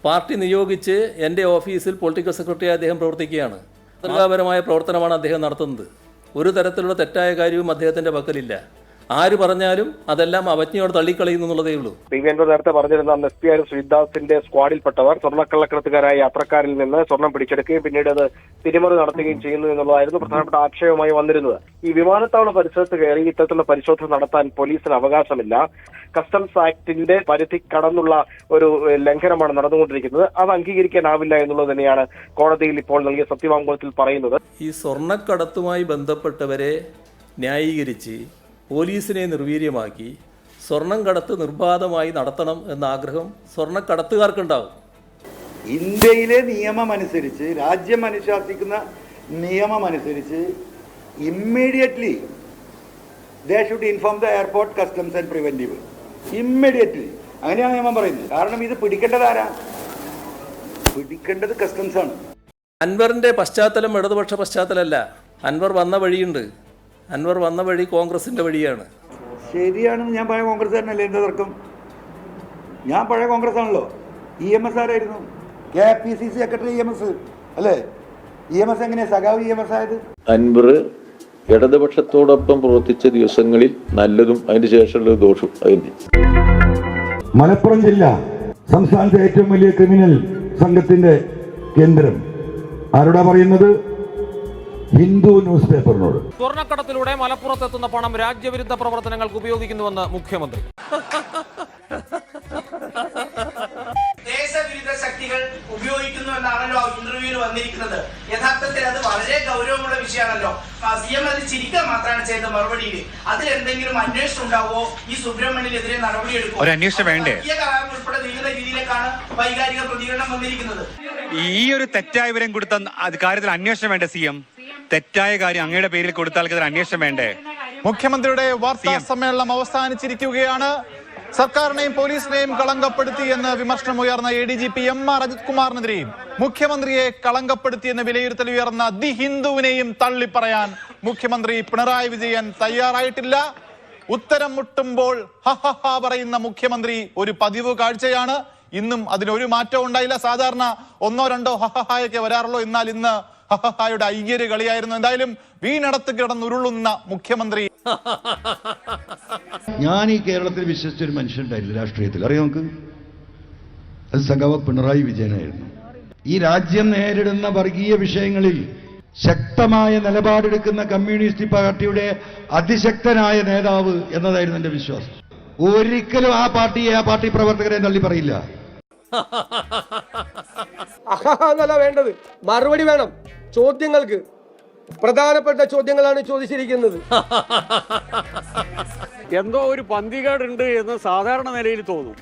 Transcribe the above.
Party നിയോഗിച്ച് എൻ്റെ ഓഫീസിൽ political secretary അദ്ദേഹം പ്രവർത്തിക്കുകയാണ്. മാതൃകാപരമായ പ്രവർത്തനമാണ് അദ്ദേഹം നടത്തുന്നത്. ഒരു തരത്തിലുള്ള തെറ്റായ കാര്യവും അദ്ദേഹത്തിൻ്റെ പക്കലില്ല. ആര് പറഞ്ഞാലും അതെല്ലാം അവജ്ഞയോട് തള്ളിക്കളയുന്നു എന്നുള്ളതേ ഉള്ളൂ. നേരത്തെ പറഞ്ഞിരുന്ന എസ് പി ആർ ശ്രീദാസിന്റെ സ്ക്വാഡിൽപ്പെട്ടവർ സ്വർണ്ണക്കള്ളക്കടത്തുകാരായ യാത്രക്കാരിൽ നിന്ന് സ്വർണം പിടിച്ചെടുക്കുകയും പിന്നീട് അത് തിരിമറി നടത്തുകയും ചെയ്യുന്നു എന്നുള്ളതായിരുന്നു പ്രധാനപ്പെട്ട ആക്ഷേപമായി വന്നിരുന്നത്. ഈ വിമാനത്താവള പരിസരത്ത് കയറി ഇത്തരത്തിലുള്ള പരിശോധന നടത്താൻ പോലീസിന് അവകാശമില്ല. കസ്റ്റംസ് ആക്ടിന്റെ പരിധി കടന്നുള്ള ഒരു ലംഘനമാണ് നടന്നുകൊണ്ടിരിക്കുന്നത്. അത് അംഗീകരിക്കാനാവില്ല എന്നുള്ളത് തന്നെയാണ് കോടതിയിൽ ഇപ്പോൾ നൽകിയ സത്യവാങ്മൂലത്തിൽ പറയുന്നത്. ഈ സ്വർണ്ണക്കടത്തുമായി ബന്ധപ്പെട്ടവരെ ന്യായീകരിച്ച് പോലീസിനെ നിർവീര്യമാക്കി സ്വർണം കടത്ത് നിർബാധമായി നടത്തണം എന്ന ആഗ്രഹം സ്വർണ്ണക്കടത്തുകാർക്കുണ്ടാവും. ഇന്ത്യയിലെ നിയമമനുസരിച്ച്, രാജ്യം അനുശാസിക്കുന്ന നിയമമനുസരിച്ച് immediately they should inform the airport customs and preventive. Immediately അങ്ങനെയാണ് നിയമം പറയുന്നത്. കാരണം ഇത് പിടിക്കേണ്ടത് ആരാ? പിടിക്കേണ്ടത് കസ്റ്റംസ് ആണ്. അൻവറിന്റെ പശ്ചാത്തലം ഇടതുപക്ഷ പശ്ചാത്തലമല്ല. അൻവർ വന്ന വഴിയുണ്ട്. അൻവർ വന്ന വഴി കോൺഗ്രസിന്റെ വഴിയാണ്. ശരിയാണെന്ന് ഞാൻ പഴയ കോൺഗ്രസ്സുകാരനല്ലേ? എന്താ തർക്കം? ഞാൻ പഴയ കോൺഗ്രസ് ആണല്ലോ. EMS ആരായിരുന്നു? KPCC സെക്രട്ടറി EMS അല്ലേ? EMS എങ്ങനെയാ സഖാവ് EMS ആയത്? അൻവർ ഇടതുപക്ഷത്തോടൊപ്പം പ്രവർത്തിച്ച ദിവസങ്ങളിൽ നല്ലതും അതിന് ശേഷമുള്ള ദോഷവും അതിന്. മലപ്പുറം ജില്ല സംസ്ഥാനത്തെ ഏറ്റവും വലിയ ക്രിമിനൽ സംഘത്തിന്റെ കേന്ദ്രം ആരോടാ പറയുന്നത്? ഹിന്ദു ന്യൂസ് പേപ്പറിനോട്. സ്വർണ്ണക്കടത്തിലൂടെ മലപ്പുറത്തെത്തുന്ന പണം രാജ്യവിരുദ്ധ പ്രവർത്തനങ്ങൾക്ക് ഉപയോഗിക്കുന്നുവെന്ന് മുഖ്യമന്ത്രി. ദേശവിരുദ്ധ ശക്തികൾ ഉപയോഗിക്കുന്നു എന്നാണല്ലോ ഇന്റർവ്യൂവിൽ വന്നിരിക്കുന്നത്. യഥാർത്ഥത്തിൽ അത് വളരെ ഗൗരവമുള്ള വിഷയമാണല്ലോ. CM അത് ചിരിക്കാൻ മാത്രമാണ് ചെയ്ത മറുപടിയിൽ. അതിലെന്തെങ്കിലും അന്വേഷണം ഉണ്ടാവോ? ഈ സുബ്രഹ്മണ്യനെതിരെ നടപടിയെടുക്കും. ഒരു അന്വേഷണം വേണ്ടേ? ഉൾപ്പെടെ നീങ്ങുന്ന രീതിയിലേക്കാണ് വൈകാരിക പ്രതികരണം വന്നിരിക്കുന്നത്. ഈ ഒരു തെറ്റായ വിവരം കൊടുത്ത കാര്യത്തിൽ അന്വേഷണം വേണ്ട CM? തെറ്റായ കാര്യം അങ്ങയുടെ പേരിൽ കൊടുത്താൽ അന്വേഷണം വേണ്ടേ? മുഖ്യമന്ത്രിയുടെ വാർത്താ സമ്മേളനം അവസാനിച്ചിരിക്കുകയാണ്. സർക്കാരിനെയും പോലീസിനെയും കളങ്കപ്പെടുത്തിയെന്ന് വിമർശനമുയർന്ന ADGP MR അജിത് കുമാറിനെതിരെയും മുഖ്യമന്ത്രിയെ കളങ്കപ്പെടുത്തിയെന്ന് വിലയിരുത്തൽ ഉയർന്ന ദി ഹിന്ദുവിനെയും തള്ളിപ്പറയാൻ മുഖ്യമന്ത്രി പിണറായി വിജയൻ തയ്യാറായിട്ടില്ല. ഉത്തരം മുട്ടുമ്പോൾ ഹഹഹ പറയുന്ന മുഖ്യമന്ത്രി ഒരു പതിവ് കാഴ്ചയാണ്. ഇന്നും അതിനൊരു മാറ്റവും ഉണ്ടായില്ല. സാധാരണ ഒന്നോ രണ്ടോ ഹഹഹായൊക്കെ വരാറുള്ളൂ. എന്നാൽ ഇന്ന് ഹഹഹായുടെ അയ്യര് കളിയായിരുന്നു. എന്തായാലും വീണടത്ത് കിടന്നുരുളുന്ന മുഖ്യമന്ത്രി. ഞാൻ ഈ കേരളത്തിൽ വിശ്വസിച്ചൊരു മനുഷ്യനുണ്ടായില്ല രാഷ്ട്രീയത്തിൽ. അറിയാം നമുക്ക്? അത് സഖാവ് പിണറായി വിജയനായിരുന്നു. ഈ രാജ്യം നേരിടുന്ന വർഗീയ വിഷയങ്ങളിൽ ശക്തമായ നിലപാടെടുക്കുന്ന കമ്മ്യൂണിസ്റ്റ് പാർട്ടിയുടെ അതിശക്തനായ നേതാവ് എന്നതായിരുന്നു എന്റെ വിശ്വാസം. ഒരിക്കലും ആ പാർട്ടി പ്രവർത്തകരെ തള്ളി പറയില്ല. എന്നല്ല വേണ്ടത്, മറുപടി വേണം. ചോദ്യങ്ങൾക്ക് പ്രധാനപ്പെട്ട ചോദ്യങ്ങളാണ് ചോദിച്ചിരിക്കുന്നത്. എന്തോ ഒരു പന്തികേടുണ്ട് എന്ന് സാധാരണ നിലയിൽ തോന്നും.